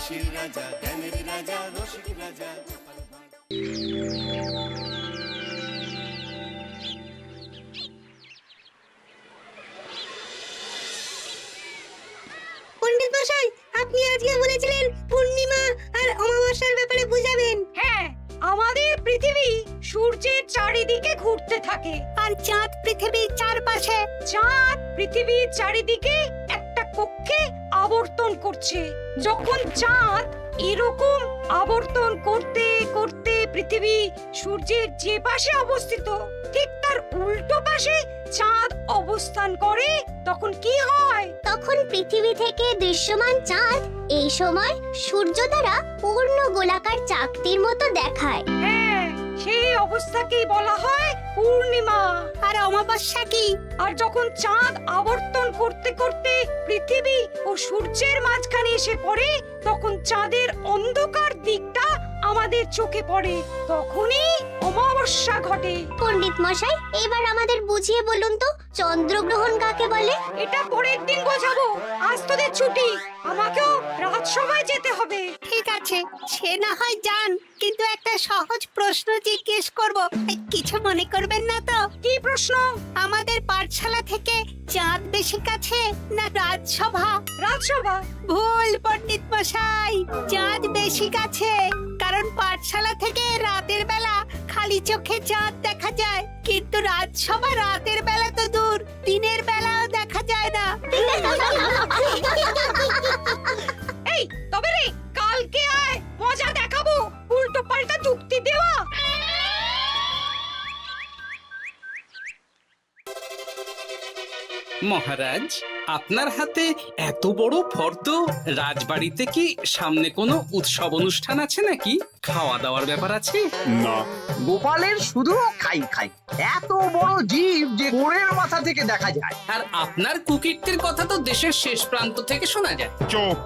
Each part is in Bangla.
হাসির রাজা, জ্ঞানের রাজা, রসিক রাজা। পণ্ডিত মশাই, আপনি আজকে বলেছিলেন পূর্ণিমা আর অমাবস্যার ব্যাপারে বুঝাবেন। হ্যাঁ, আমাদের পৃথিবী সূর্যের চারিদিকে ঘুরতে থাকে, আর চাঁদ পৃথিবীর চারপাশে। চাঁদ পৃথিবীর চারিদিকে একটা কক্ষে আবর্তন করছে। যখন চাঁদ এরকম আবর্তন করতে করতে পৃথিবী সূর্যের যে পাশে অবস্থিত ঠিক তার উল্টো পাশে চাঁদ অবস্থান করে, তখন কি হয়? তখন পৃথিবী থেকে দৃশ্যমান চাঁদ এই সময় সূর্য দ্বারা পূর্ণ গোলাকার চাকতির মতো দেখায়। হ্যাঁ, সেই অবস্থাকেই বলা হয় পূর্ণিমা। আর অমাবস্যা কি? আর যখন চাঁদ আবর্তন করতে করতে পৃথিবী ও সূর্যের মাঝখানে এসে পড়ে, তখন চাঁদের অন্ধকার দিকটা আমাদের চোখে পড়ে, তখনই অমাবস্যা ঘটে। পণ্ডিত মশাই, এবার আমাদের বুঝিয়ে বলুন তো চন্দ্রগ্রহণ কাকে বলে? এটা পরের দিন বোঝাবো, আজ তোদের ছুটি, আমাকেও রাজসভায় যেতে হবে। ঠিক আছে, সে না হয় যান, কিন্তু একটা সহজ প্রশ্ন জিজ্ঞেস করব, কিছু মনে করবেন না তো? কি প্রশ্ন? আমাদের পাঠশালা থেকে চাঁদ বেশি কাছে না রাজসভা? রাজসভা? ভুল পণ্ডিত মশাই, চাঁদ বেশি কাছে, কারণ পাঠশালা থেকে রাতের বেলা খালি চোখে চাঁদ দেখা যায়, কিন্তু রাজসভা রাতের বেলা তো দূর, দিনের বেলাও দেখা যায় না। এই তবে রে, কালকে আয়, মজা দেখাবো, উল্টো পাল্টা যুক্তি দেওয়া। মহারাজ, আপনার হাতে এত বড় ফর্দ, রাজবাড়িতে কি সামনে কোনো উৎসব অনুষ্ঠান আছে নাকি? খাওয়া দাওয়ার ব্যাপার আছে? না, গোপালের শুধু খাই খাই, এত বড় জীব যে কোণের মাথা থেকে দেখা যায়। আর আপনার কুকীর্তির কথা তো দেশের শেষ প্রান্ত থেকে শোনা যায়। চুপ!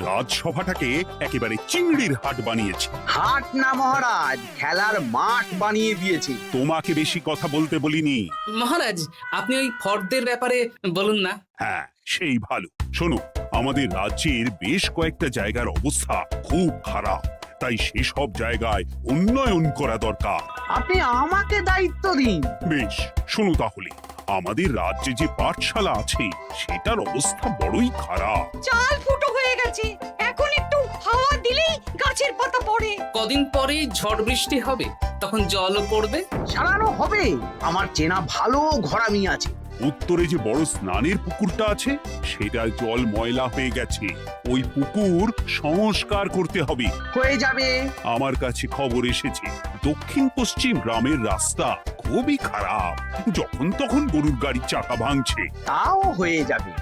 রাজসভাটাকে একেবারে চিংড়ির হাট বানিয়েছে। হাট না মহারাজ, খেলার মাঠ বানিয়ে দিয়েছে। তোমাকে বেশি কথা বলতে বলিনি। মহারাজ, আপনি ওই ফর্দের ব্যাপারে বলুন না। হ্যাঁ, সেই ভালো। শোনো, আমাদের রাজ্যের বেশ কয়েকটা জায়গার অবস্থা খুব খারাপ, তাই সেসব জায়গায় উন্নয়ন করা দরকার। আপনি আমাকে দায়িত্ব দিন। বেশ, শোনো তাহলে, আমাদের রাজ্যে যে পাঠশালা আছে সেটার অবস্থা বড়ই খারাপ। চাল ফুটো হয়ে গেছে, এখন একটু হাওয়া দিলেই গাছের পাতা পড়ে। কদিন পরেই ঝড় বৃষ্টি হবে, তখন জলও পড়বে। সারানো হবে, আমার চেনা ভালো ঘরামি আছে। উত্তরে যে বড় স্নানের পুকুরটা আছে সেটার জল ময়লা হয়ে গেছে, ওই পুকুর সংস্কার করতে হবে। হয়ে যাবে। আমার কাছে খবর এসেছে দক্ষিণ পশ্চিম গ্রামের রাস্তা খুবই খারাপ, যখন তখন গরুর গাড়ির চাকা ভাঙছে। তাও হয়ে যাবে,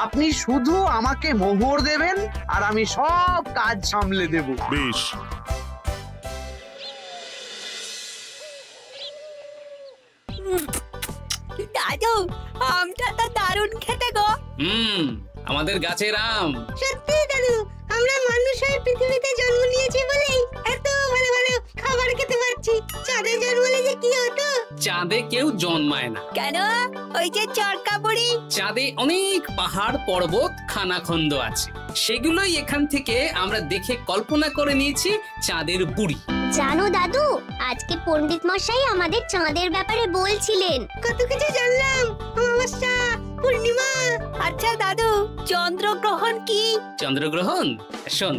আপনি শুধু আমাকে মোহর দেবেন আর আমি সব কাজ সামলে দেব। বেশ, দাদু, আমটা তো দারুণ খেতে গো। আমাদের গাছের আম। সত্যি দাদু, আমরা মানুষ হয়ে পৃথিবীতে জন্ম নিয়েছি বলেই এত ভালো ভালো খাবার খেতে পারছি। চাঁদে জন্মলে যে কি হতো? চাঁদে কেউ জন্মায় না। কেন? ওই যে চরকা বুড়ি। চাঁদে অনেক পাহাড় পর্বত খানাখন্দ আছে, সেগুলোই এখান থেকে আমরা দেখে কল্পনা করে নিয়েছি চাঁদের বুড়ি। জানো দাদু, আজকে পণ্ডিত মশাই আমাদের চাঁদের ব্যাপারে বলছিলেন। কত কিছু জানলাম, অমাবস্যা, পূর্ণিমা। আচ্ছা দাদু, চন্দ্রগ্রহণ কি? চন্দ্রগ্রহণ? শোন,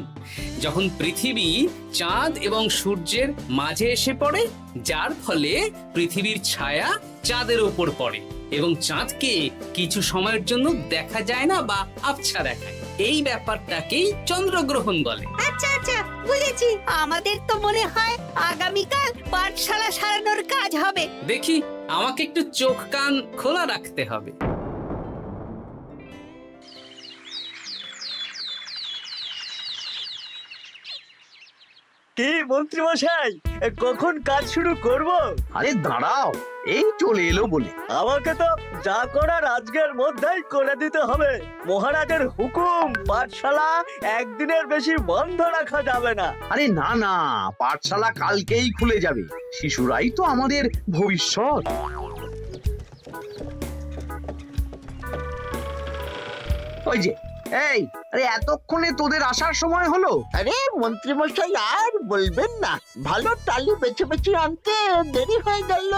যখন পৃথিবী চাঁদ এবং সূর্যের মাঝে এসে পড়ে, যার ফলে পৃথিবীর ছায়া চাঁদের উপর পড়ে এবং চাঁদকে কিছু সময়ের জন্য দেখা যায় না বা আবছা দেখায়, এই ব্যাপারটাকেই চন্দ্রগ্রহণ বলে। আচ্ছা আচ্ছা, বুঝেছি। আমাদের তো মনে হয় আগামীকাল পাঠশালা সারানোর কাজ হবে। দেখি, আমাকে একটু চোখ কান খোলা রাখতে হবে। কি মন্ত্রী মশাই, কখন কাজ শুরু করব? আরে দাঁড়াও, এই চলে এলো বলে। আমাকে তো যা করার আজকের মধ্যেই করে দিতে হবে। মহারাজের হুকুম, পাঠশালা একদিনের বেশি বন্ধ রাখা যাবে না। আরে না না, পাঠশালা কালকেই খুলে যাবে, শিশুরাই তো আমাদের ভবিষ্যৎ। ওই যে, এই আরে এতক্ষণে তোদের আসার সময় হলো? আরে মন্ত্রী মশাই আর বলবেন না, ভালো টালি বেছে বেছে আনতে দেরি হয়ে গেল।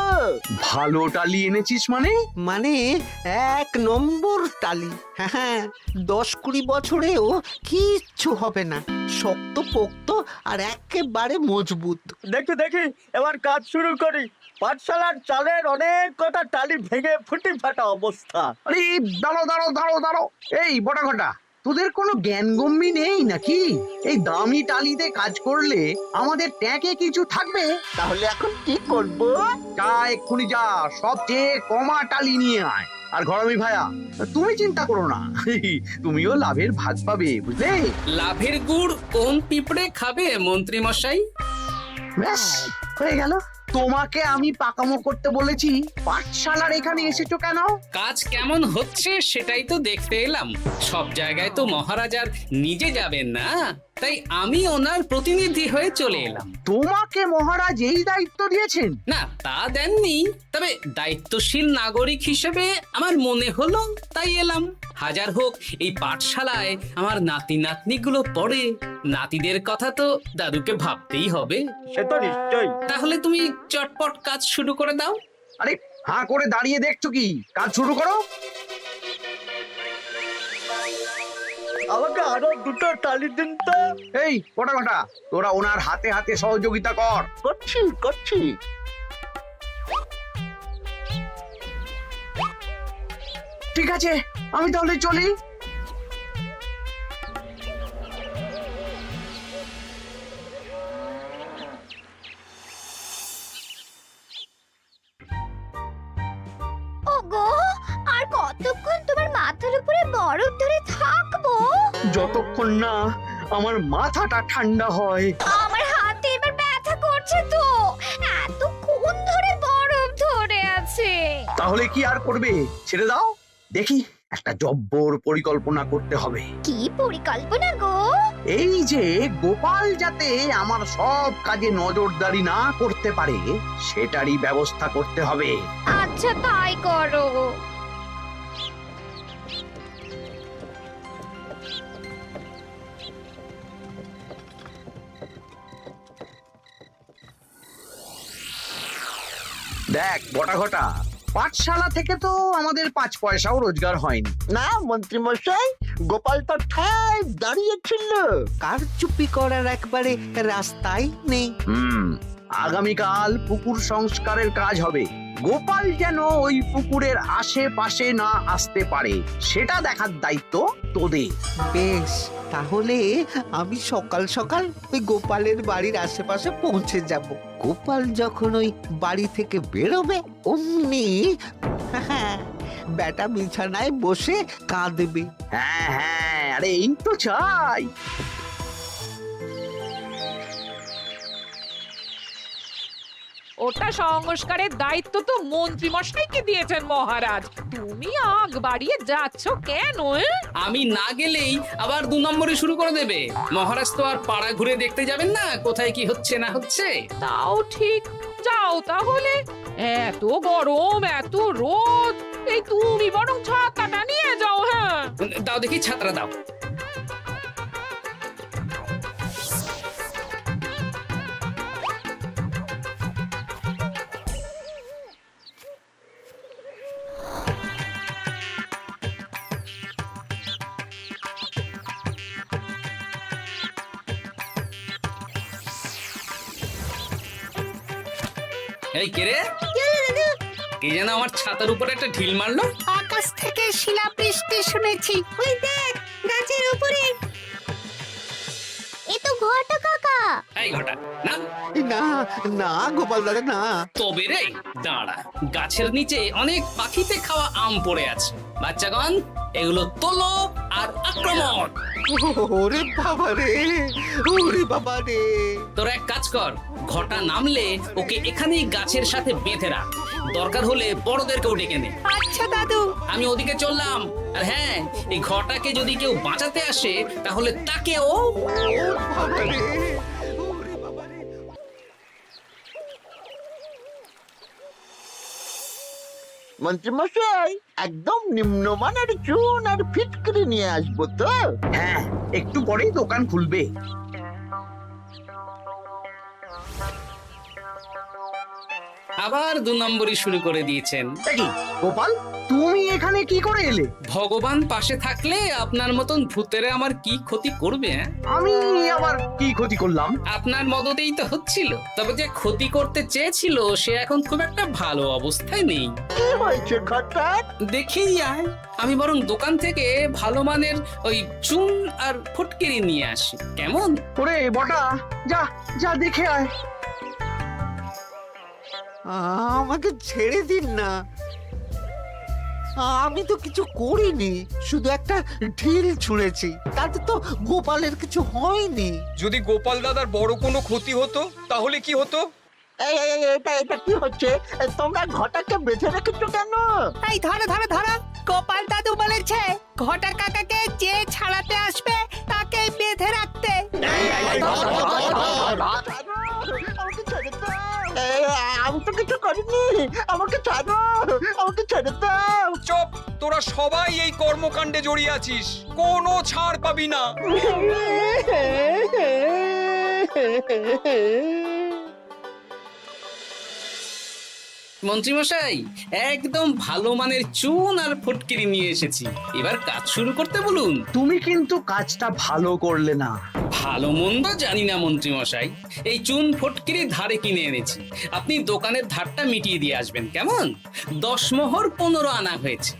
ভালো টালি এনেছিস মানে? মানে 1 নম্বর টালি। হ্যাঁ, 10-20 বছরেও কিচ্ছু হবে না, শক্ত পোক্ত আর একেবারে মজবুত। দেখি দেখি এবার কাজ শুরু করি। পাঠশালার চালের অনেক কটা টালি ভেঙে ফুটি ফাটা অবস্থা। আরে দাঁড়ো। এই বটা ঘটা, তোদের কোনো জ্ঞানগম্যি নেই নাকি? এই দামি টালিতে কাজ করলে আমাদের ট্যাঁকে কিছু থাকবে? তাহলে এখন কি করব? যা এক্ষুনি যা, সবচেয়ে কমা টালি নিয়ে আয়। আর ঘরামি ভাইয়া, তুমি চিন্তা করো না, তুমিও লাভের ভাগ পাবে, বুঝলে? লাভের গুড় কোন পিঁপড়ে খাবে মন্ত্রী মশাই? ব্যাস হয়ে গেল। তোমাকে আমি পাকামো করতে বলেছি, পাঠশালার এখানে এসেছো কেন? কাজ কেমন হচ্ছে সেটাই তো দেখতে এলাম। সব জায়গায় তো মহারাজার নিজে যাবেন না, তাই আমি ওনার প্রতিনিধি হয়ে চলে এলাম। তোমাকে মহারাজ এই দায়িত্ব দিয়েছেন? না, তা দেননি, তবে দায়িত্বশীল নাগরিক হিসেবে আমার মনে হলো তাই এলাম। হাজার হোক এই পাঠশালায় আমার নাতি নাতনিগুলো পড়ে, নাতিদের কথা তো দাদুকে ভাবতেই হবে। সে তো নিশ্চয়ই। তাহলে তুমি চটপট কাজ শুরু করে দাও। আরে হাঁ করে দাঁড়িয়ে দেখছো কি? কাজ শুরু করো। আমাকে আরো দুটো টালি দিন তো। এই কটা কটা, তোরা ওনার হাতে হাতে সহযোগিতা কর। করছি। ঠিক আছে, আমি তাহলে চলি। ওগো, আর কতক্ষণ তোমার মাথার উপরে বরফ ধরে থাকবো? যতক্ষণ না আমার মাথাটা ঠান্ডা হয়। আমার হাতে এবার ব্যথা করছে তো, এতক্ষণ ধরে বরফ ধরে আছে। তাহলে কি আর করবে? ছেড়ে দাও, দেখি একটা জব্বর পরিকল্পনা করতে হবে। কি পরিকল্পনা গো? এই যে গোপাল যাতে আমার সব কাজে নজরদারি না করতে পারে, সেটারই ব্যবস্থা করতে হবে। আচ্ছা তাই করো। দেখ বটা ঘটা, পাঠশালা থেকে তো আমাদের 5 পয়সাও রোজগার হয়নি। না মন্ত্রী মশাই, গোপাল তো ঠায় দাঁড়িয়েছিল। কারচুপি করার একবারে রাস্তাই নেই। আগামীকাল পুকুর সংস্কারের কাজ হবে। গোপাল যেন ওই পুকুরের আশেপাশে না আসতে পারে, সেটা দেখার দায়িত্ব তোদের। বেশ, তাহলে আমি সকাল সকাল ওই গোপালের বাড়ির আশেপাশে পৌঁছে যাব। গোপাল যখন ওই বাড়ি থেকে বেরোবে অমনি বেটা বিছানায় বসে কাঁদবে। হ্যাঁ, আরে এই তো চাই। ওটা সংস্কারের দায়িত্ব তো মন্ত্রী মশাইকে দিয়েছেন মহারাজ। তুমি আগ বাড়িয়ে যাচ্ছ কেন? আমি না গেলেই আবার 2 নম্বরে শুরু করে দেবে। মহারাজ তো আর পাড়া ঘুরে দেখতে যাবেন না কোথায় কি হচ্ছে না হচ্ছে। তাও ঠিক, যাও তাহলে। এত গরম, এত রোদ, এই তুমি বরং ছাতাটা নিয়ে যাও। হ্যাঁ, দাও দেখি ছাত্রা দাও। এই কে রে? কে যেন আমার ছাতার উপরে একটা ঢিল মারলো? আকাশ থেকে শিলাবৃষ্টি শুনেছি। ওই দেখ গাছের উপরে। এ তো ঘটা কাকা। এই ঘটা না, না না গোপাল দাদা না। তবে রে দাঁড়া, গাছের নিচে অনেক পাখিতে খাওয়া আম পড়ে আছে। বাচ্চাগণ, এগুলো তোলো আর আক্রমণ। ওরে বাবা রে, ওরে বাবা রে। তোরা এক কাজ কর, ঘটা নামলে ওকে এখানেই গাছের সাথে বেঁধে রাখ। দরকার হলে বড়দেরকেও ডেকে নে। আচ্ছা দাদু। আমি ওদিকে চললাম। আর হ্যাঁ, এই ঘটাকে যদি কেউ বাঁচাতে আসে তাহলে তাকেও। বাবা রে, ওরে বাবা রে। মন্ত্রীমশাই একদম নিম্নমানের চুন আর ফিটকিরি নিয়ে আসবো তো। হ্যাঁ, একটু পরেই দোকান খুলবে। আবার 2 নম্বরই শুরু করে দিয়েছেন। তা কি গোপাল, তুমি এখানে কি করে এলে? ভগবান পাশে থাকলে আপনার মতন ভূতেরা আমার কি ক্ষতি করবে? হ্যাঁ? আমি আবার কি ক্ষতি করলাম? আপনার মদতেই তো হচ্ছিল। তবে যে ক্ষতি করতে চেয়েছিল সে এখন খুব একটা ভালো অবস্থায় নেই। কি হয়েছে ঘটাৎ? দেখেই আয়। আমি বরং দোকান থেকে ভালো মানের ওই চুন আর ফটকিরি নিয়ে আসি, কেমন? ওরে বটা, যা যা দেখে আয়। আমাকে ছেড়ে দিন না, আমি তো কিছু করিনি, শুধু একটা ঢিল ছুঁড়েছি, তাতে তো গোপালের কিছু হয়নি। যদি গোপাল দাদার বড় কোনো ক্ষতি হতো তাহলে কি হতো? এটা কি হচ্ছে? তোমরা ঘটাকে বেঁধে রেখেছো কেন? এই ধরো ধরো ধরো, গোপাল দাদু বলেছে ঘটা কাকাকে যে ছাড়াতে আসবে তাকে বেঁধে রাখতে। আমাকে ছেড়ে দাও। আমি তো কিছু করিনি, আমাকে ছাড়ো, আমাকে ছেড়ে দাও। চুপ! তোরা সবাই এই কর্মকাণ্ডে জড়িয়ে আছিস, কোনো ছাড় পাবি না। মন্ত্রীমশাই, একদম ভালো মানের চুন আর ফটকিরি নিয়ে এসেছি, এবার কাজ শুরু করতে বলুন। তুমি কিন্তু কাজটা ভালো করলে না। ভালো মন্দ জানি না মন্ত্রীমশাই, এই চুন ফটকিরি ধারে কিনে এনেছি, আপনি দোকানের ধারটা মিটিয়ে দিয়ে আসবেন, কেমন? 10 মোহর 15 আনা হয়েছে।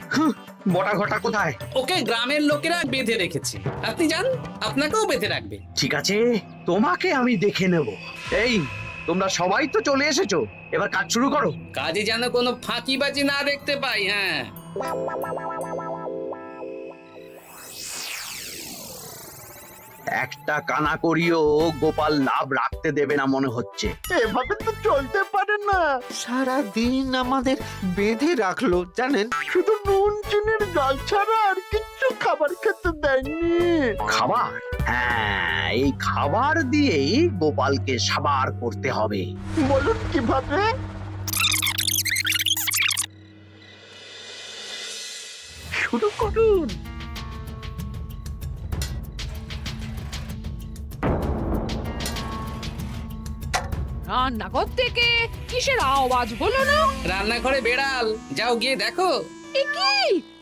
বটা ঘটা কোথায়? ওকে গ্রামের লোকেরা বেঁধে রেখেছে, আপনি যান, আপনাকেও বেঁধে রাখবে। ঠিক আছে, তোমাকে আমি দেখে নেব। এই, তোমরা সবাই তো চলে এসেছো, এবার কাজ শুরু করো। কাজে যেন কোনো ফাঁকিবাজি না দেখতে পাই। হ্যাঁ, একটা কানা করিও গোপাল লাভ রাখতে দেবে না মনে হচ্ছে। এভাবে তো চলতে পারে না। সারা দিন আমাদের বেঁধে রাখলো জানেন। শুধু নুন চিনির জল ছাড়া আর কিচ্ছু খাবার খেতে দেয়নি। খাবার? হ্যাঁ, এই খাবার দিয়েই গোপালকে সাবার করতে হবে। বলুন কিভাবে? শুরু করুন। রান্নাঘর থেকে কিসের আওয়াজ হলো না? রান্নাঘরে বেড়াল, যাও গিয়ে দেখো। এ কি?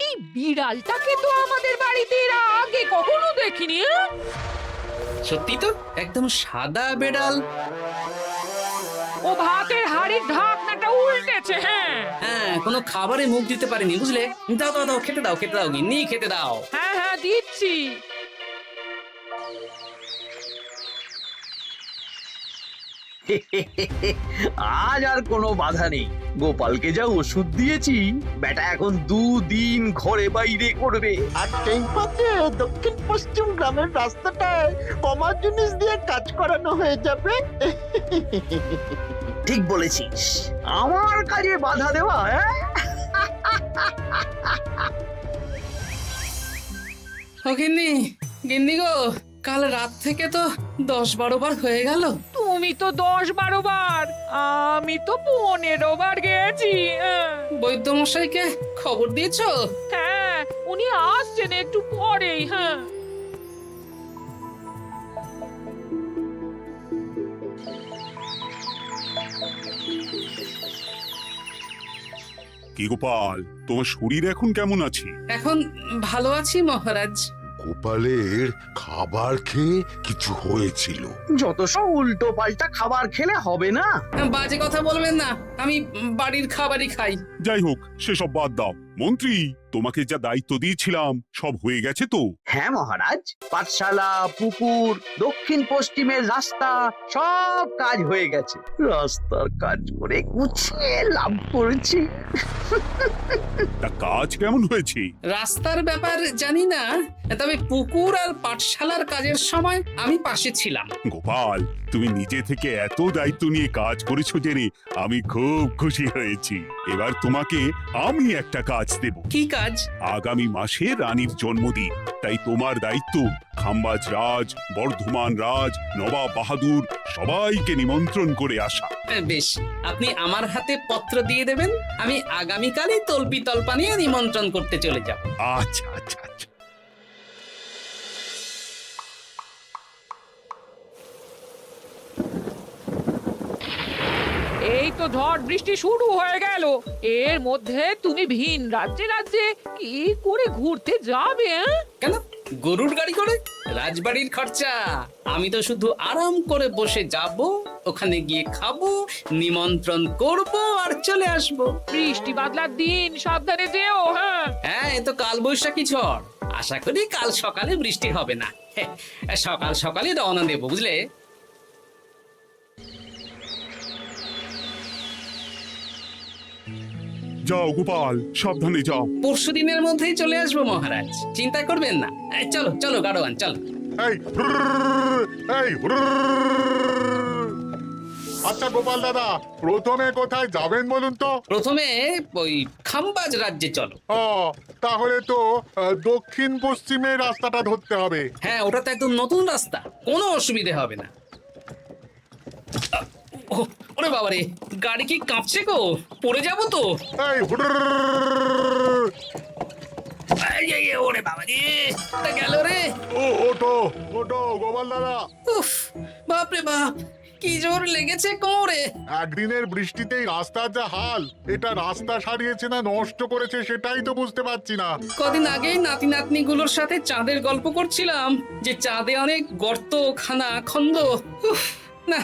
এই বিড়ালটাকে তো আমাদের বাড়িতে এর আগে কখনো দেখিনি। সত্যি তো, একদম সাদা বেড়াল। ও ভাতের হাড়ির ঢাকনাটা উল্টেছে। হ্যাঁ হ্যাঁ, কোনো খাবারে মুখ দিতে পারেনি, বুঝলে? দাও দাও দাও, খেতে দাও, খেতে দাও, গিন্নি খেতে দাও। হ্যাঁ হ্যাঁ, দিচ্ছি। আজ আর কোনো বাধা নেই। গোপালকে যা ওষুধ দিয়েছি, বেটা এখন 2 দিন ঘরে বাইরে করবে। আর সেই পথে দক্ষিণ পশ্চিম গ্রামের রাস্তাটায় কমা জিনিস দিয়ে কাজ করানো হয়ে যাবে। ঠিক বলেছিস, আমার কাজে বাধা দেওয়া। ও গিন্নি, গিন্নি গো, কাল রাত থেকে তো 10-12 বার হয়ে গেল। তুমি তো 10-12 বার, আমি তো 15 বার গেছি। বৈদ্যমশাইকে খবর দিয়েছো? হ্যাঁ, উনি আসছেন একটু পরেই। হ্যাঁ, কি গোপাল, তোমার শরীর এখন কেমন আছে? এখন ভালো আছি মহারাজ। গোপালের খাবার খেয়ে কিছু হয়েছিল? যত সব উল্টো পাল্টা খাবার খেলে হবে না। বাজে কথা বলবেন না, আমি বাড়ির খাবারই খাই। যাই হোক, সেসব বাদ দাও। মন্ত্রী, তোমাকে যা দায়িত্ব দিয়েছিলাম সব হয়ে গেছে তো? হ্যাঁ মহারাজ, পাঠশালা, পুকুর, দক্ষিণ পশ্চিমের রাস্তা সব কাজ হয়ে গেছে। রাস্তার কাজ করে গুছিয়ে লাভ করেছি। তা কাজ কেমন হয়েছে? রাস্তার ব্যাপার জানি না, তবে পুকুর আর পাঠশালার কাজের সময় আমি পাশে ছিলাম। গোপাল, তুমি নিজে থেকে এত দায়িত্ব নিয়ে কাজ করেছো জেনে আমি খুব খুশি হয়েছি। এবার তোমাকে আমি একটা কাজ দেব। কি কাজ কাজ? আগামী মাসে রানীর জন্মদিন, তাই তোমার দায়িত্ব খাম্বাজ রাজ, বর্ধমান রাজ, নবাব বাহাদুর সবাইকে নিমন্ত্রণ করে আসা। বেশ, আপনি আমার হাতে পত্র দিয়ে দেবেন, আমি আগামীকালই তল্পি তল্পা নিয়ে নিমন্ত্রণ করতে চলে যাব। আচ্ছা আচ্ছা আচ্ছা। এই তো ঝড় বৃষ্টি শুরু হয়ে গেল, এর মধ্যে তুমি ভিন রাজ্যে রাজ্যে কি করে ঘুরতে যাবে? কেন, গরুর গাড়ি করে? রাজবাড়ির খরচা। আমি তো শুধু আরাম করে বসে যাব, ওখানে গিয়ে খাবো, নিমন্ত্রণ করব আর চলে আসব। বৃষ্টি বাদলার দিন, সাবধানে যেও। হ্যাঁ হ্যাঁ, এ তো কাল বৈশাখী ঝড়, আশা করি কাল সকালে বৃষ্টি হবে না। সকাল সকালে রওনা দেবো, বুঝলে? যাও গোপাল, সাবধানে যাও। পরশু দিনের মধ্যেই চলে আসবো মহারাজ, চিন্তা করবেন না। চলো চলো গাড়োয়ান, চলো। আচ্ছা গোপাল দাদা, প্রথমে কোথায় যাবেন বলুন তো? প্রথমে ওই খাম্বাজ রাজ্যে চলো। ও, তাহলে তো দক্ষিণ পশ্চিমে রাস্তাটা ধরতে হবে। হ্যাঁ, ওটা তো একদম নতুন রাস্তা, কোনো অসুবিধে হবে না। ওরে বাবারে, গাড়ি কি কাঁপছে গো, পড়ে যাবো তো। ওরে বাবারে, গেল রে। ওটো ওটো গোপাল দাদা। উফ, বাপরে বাপ, কি জোর লেগেছে কোমরে। একদিনের বৃষ্টিতেই রাস্তার যা হাল, এটা রাস্তা সারিয়েছে না নষ্ট করেছে সেটাই তো বুঝতে পারছি না। কদিন আগেই নাতি নাতনি গুলোর সাথে চাঁদের গল্প করছিলাম, যে চাঁদে অনেক গর্ত, খানা, খন্দ। উফ, না,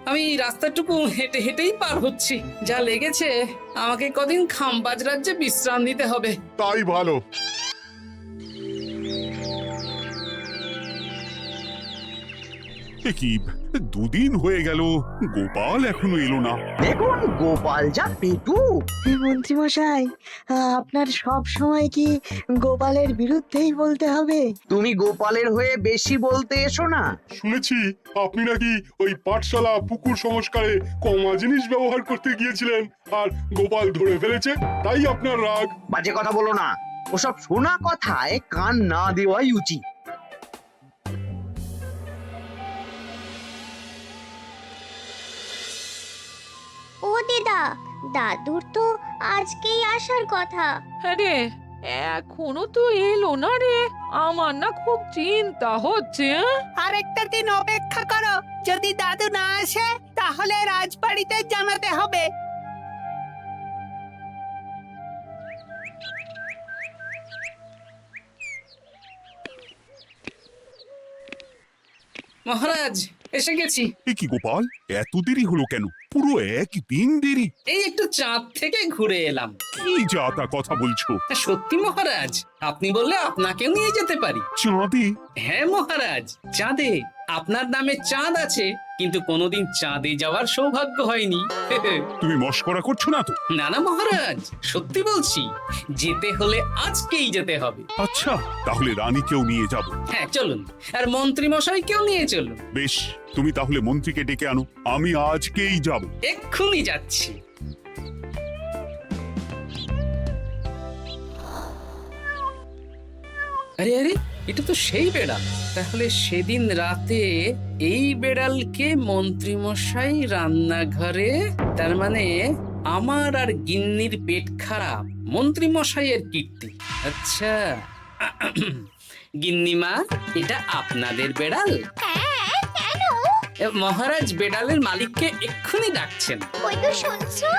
আমি রাস্তাটুকু হেঁটে হেঁটেই পার হচ্ছি। যা লেগেছে, আমাকে কদিন খাম্বাজ রাজ্যে বিশ্রাম নিতে হবে। তাই ভালো। কি দুদিন হয়ে গেল, গোপাল এখনো এলো না। দেখুন গোপাল যা পেটু। মন্ত্রী মশাই, আপনার সব সময় কি গোপালের বিরুদ্ধেই বলতে হবে? তুমি গোপালের হয়ে বেশি বলতে এসো না। শুনেছি আপনি নাকি ওই পাঠশালা পুকুর সংস্কারে কমা জিনিস ব্যবহার করতে গিয়েছিলেন, আর গোপাল ধরে ফেলেছে, তাই আপনার রাগ। বাজে কথা বলো না, ওসব শোনা কথায় কান না দেওয়াই উচিত। ও দিদা, দাদুর তো আজকেই আসার কথা। আরে এখনো তো এলো না রে, আমার না খুব চিন্তা হচ্ছে। আরেকটা দিন অপেক্ষা করো, যদি দাদু না আসে তাহলে রাজবাড়িতে জানাতে হবে। মহারাজ, এসে গেছি। এ কি গোপাল, এত দেরি হলো কেন? পুরো একদিন দেরি। এই একটু চাঁদ থেকে ঘুরে এলাম। কি যা তা কথা বলছো? সত্যি মহারাজ, আপনি বললে আপনাকেও নিয়ে যেতে পারি। চাঁদে? হ্যাঁ মহারাজ, চাঁদে। আপনার নামে চাঁদ আছে, কিন্তু কোনোদিন চাঁদে যাওয়ার সৌভাগ্য হয়নি। তুমি মস্করা করছো না তো? না না মহারাজ, সত্যি বলছি, যেতে হলে আজকেই যেতে হবে। আচ্ছা, তাহলে রানীকেও নিয়ে যাব। হ্যাঁ চলুন, আর মন্ত্রী মশাইকেও নিয়ে চলুন। বেশ, তুমি তাহলে মন্ত্রীকে ডেকে আনো, আমি আজকেই যাব। এক্ষুনি যাচ্ছি। আরে আরে, এটা তো সেই বেড়াল। তাহলে সেদিন রাতে এই বেড়ালকে মন্ত্রী মশাই রান্নাঘরে, তার মানে আমার আর গিন্নির পেট খারাপ, মন্ত্রী মশাইয়ের কীর্তি। আচ্ছা, গিন্নিমা, এটা আপনাদের বেড়াল? হ্যাঁ, কেন? মহারাজ বেড়ালের মালিককে এক্ষুনি ডাকছেন। ওই তো শুনছো,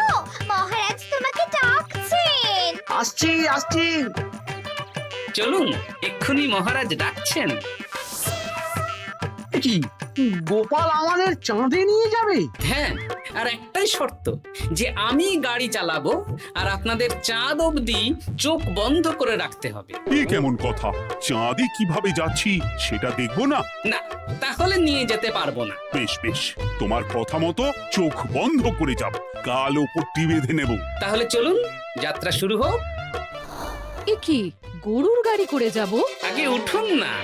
মহারাজ তোমাকে ডাকছেন। আসছি আসছি। চলুন, এক্ষুনি মহারাজ ডাকছেন। কি গোপাল আমাদের চাঁদে নিয়ে যাবে? হ্যাঁ, আর একটাই শর্ত, যে আমি গাড়ি চালাবো আর আপনাদের চাঁদ অবধি চোখ বন্ধ করে রাখতে হবে। এ কেমন কথা? চাঁদে কিভাবে যাচ্ছি সেটা দেখবো না? না, তাহলে নিয়ে যেতে পারবো না। বেশ বেশ, তোমার কথা মতো চোখ বন্ধ করে যাব, কালো পট্টি বেঁধে নেব। তাহলে চলুন, যাত্রা শুরু হোক। এ কি, গরুর গাড়ি করে যাব? আগে উঠুন না।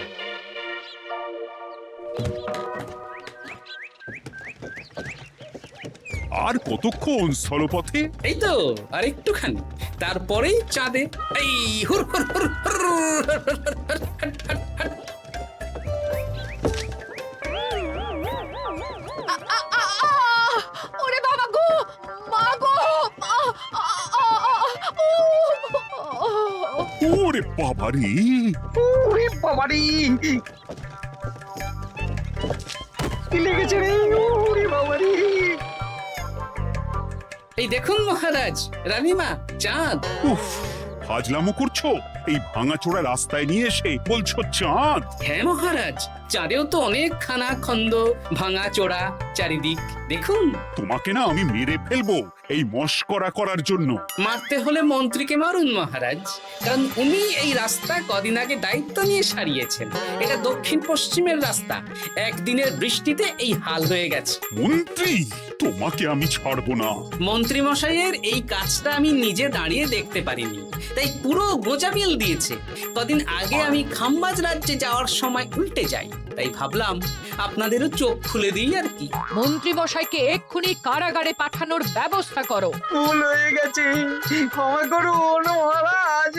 আর কতক্ষণ স্থলপথে? এই তো আর একটুখানি, তারপরেই চাঁদে। এই হুর হুর হুর হুর, ওরে বাবা গো, মা গো, ওরে বাবারে, ওরে বাবারি, কি লেগেছে রে? ওরে বাবারি, এই দেখুন মহারাজ, রানীমা, চাঁদ। উফ, ফাজলামো করছো? এই ভাঙাচোরা রাস্তায় নিয়ে এসে বলছো চাঁদ? হ্যাঁ মহারাজ, চাঁদেও তো অনেক খানা খন্দ, ভাঙা চোরা চারিদিক। দেখুন, তোমাকে না আমি মেরে ফেলবো এই মস্করা করার জন্য। মারতে হলে মন্ত্রীকে মারুন মহারাজ, কারণ উনি এই রাস্তা কদিন আগে দায়িত্ব নিয়ে সারিয়েছেন। এটা দক্ষিণ পশ্চিমের রাস্তা, একদিনের বৃষ্টিতে এই হাল হয়ে গেছে। মন্ত্রী, তোমাকে আমি ছাড়বো না। মন্ত্রী মশাইয়ের এই কাজটা আমি নিজে দাঁড়িয়ে দেখতে পারিনি, তাই পুরো গোজামিল দিয়েছে। কদিন আগে আমি খাম্বাজ রাজ্যে যাওয়ার সময় উল্টে যাই, তাই ভাবলাম আপনাদেরও চোখ খুলে দিই আর কি। মন্ত্রী মশাইকে এক্ষুনি কারাগারে পাঠানোর ব্যবস্থা করো। ভুল হয়ে গেছে, ক্ষমা করুন মহারাজ।